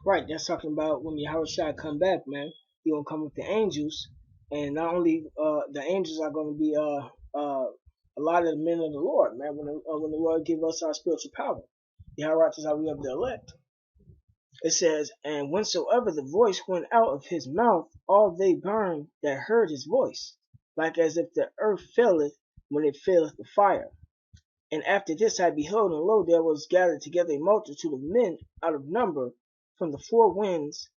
Right, that's talking about when Yahushua come back, man. He gonna come with the angels, and not only the angels are gonna be a lot of the men of the Lord, man. When the Lord give us our spiritual power, Yahushua is how we of the elect. It says, and whensoever the voice went out of his mouth, all they burned that heard his voice, like as if the earth faileth when it faileth the fire. And after this I beheld, and lo, there was gathered together a multitude of men out of number from the four winds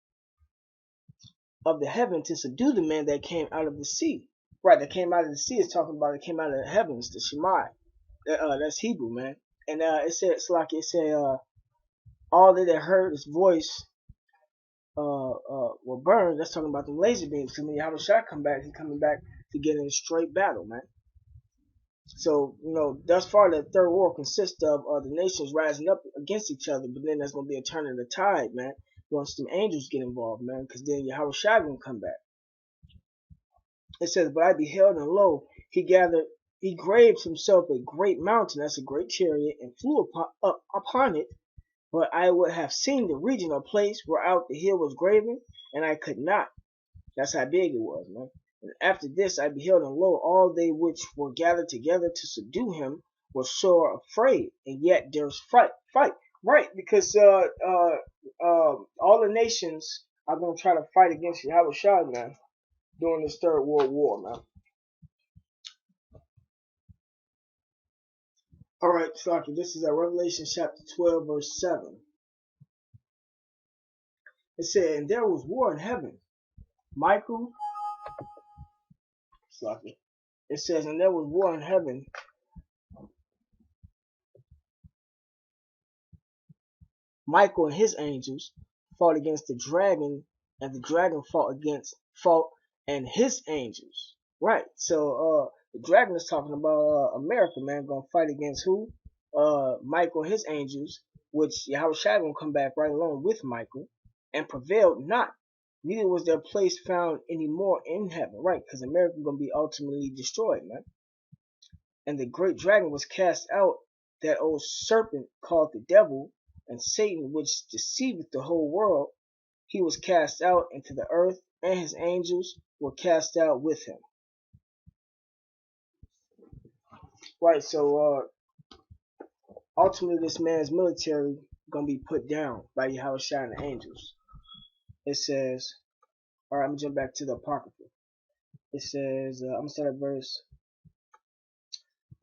of the heaven to subdue the men that came out of the sea. Right, that came out of the sea is talking about it came out of the heavens, the Shemai. That's Hebrew, man. And it said, it's like it said, all that heard his voice were burned. That's talking about the laser beams. So when Yahushua come back, he's coming back to get in a straight battle, man. So, thus far the third war consists of the nations rising up against each other, but then there's going to be a turn of the tide, man, once some angels get involved, man, because then Yahushua going to come back. It says, but I beheld, and lo, he graved himself a great mountain, that's a great chariot, and flew up upon it, but I would have seen the region or place whereout the hill was graven, and I could not. That's how big it was, man. And after this I beheld, and lo, all they which were gathered together to subdue him were sore afraid, and yet there's fight. Right, because all the nations are going to try to fight against Yahushua, man, during this third world war, man. Alright, Slaki, this is Revelation chapter 12, verse 7. It said, and there was war in heaven. Michael, Slaki. It says, and there was war in heaven. Michael and his angels fought against the dragon, and the dragon fought and his angels. Right. So the dragon is talking about America, man, gonna fight against who? Michael and his angels, which Yahushua gonna come back right along with Michael, and prevailed not. Neither was their place found any more in heaven, right? Because America gonna be ultimately destroyed, man. And the great dragon was cast out, that old serpent called the devil, and Satan, which deceiveth the whole world. He was cast out into the earth, and his angels were cast out with him. Right, so ultimately this man's military gonna be put down by Yahushua and the angels. It says, alright, I'm gonna jump back to the Apocrypha. It says, I'm gonna start at verse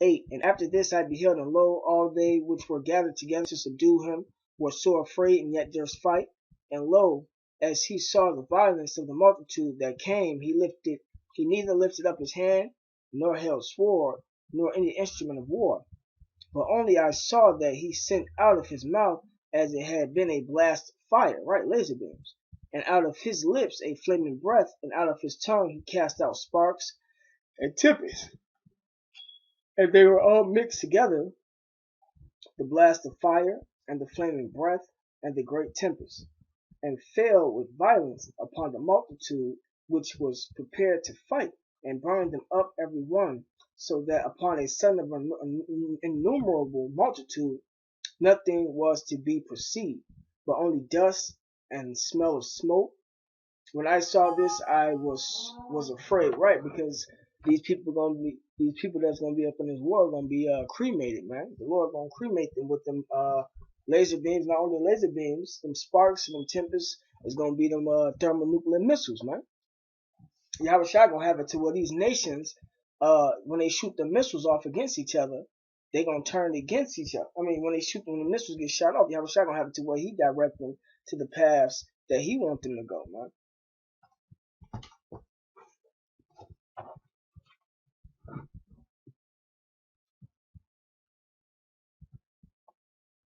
8. And after this I beheld, and lo, all they which were gathered together to subdue him were sore afraid, and yet durst fight. And lo, as he saw the violence of the multitude that came, he neither lifted up his hand, nor held sword, nor any instrument of war. But only I saw that he sent out of his mouth as it had been a blast of fire, right, laser beams. And out of his lips a flaming breath, and out of his tongue he cast out sparks and tempests. And they were all mixed together, the blast of fire, and the flaming breath, and the great tempest, and fell with violence upon the multitude which was prepared to fight, and burned them up every one, so that upon a sudden of an innumerable multitude nothing was to be perceived, but only dust and smell of smoke. When I saw this, I was afraid, right? Because these people that's gonna be up in this war are gonna be cremated, man. The Lord gonna cremate them with them laser beams. Not only laser beams, them sparks, them tempests is gonna be them thermonuclear missiles, man. Yahushua gonna have it to where these nations, when they shoot the missiles off against each other, they gonna turn against each other. I mean, when the missiles get shot off, Yahushua gonna have it to where he direct them to the paths that he wants them to go, man.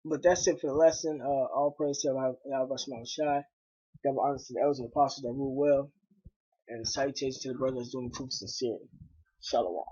But that's it for the lesson. All praise to Yahushua Shai. Double honors to the elders and apostles that rule well. And salutations to the brothers doing the truth sincerely. Shalom.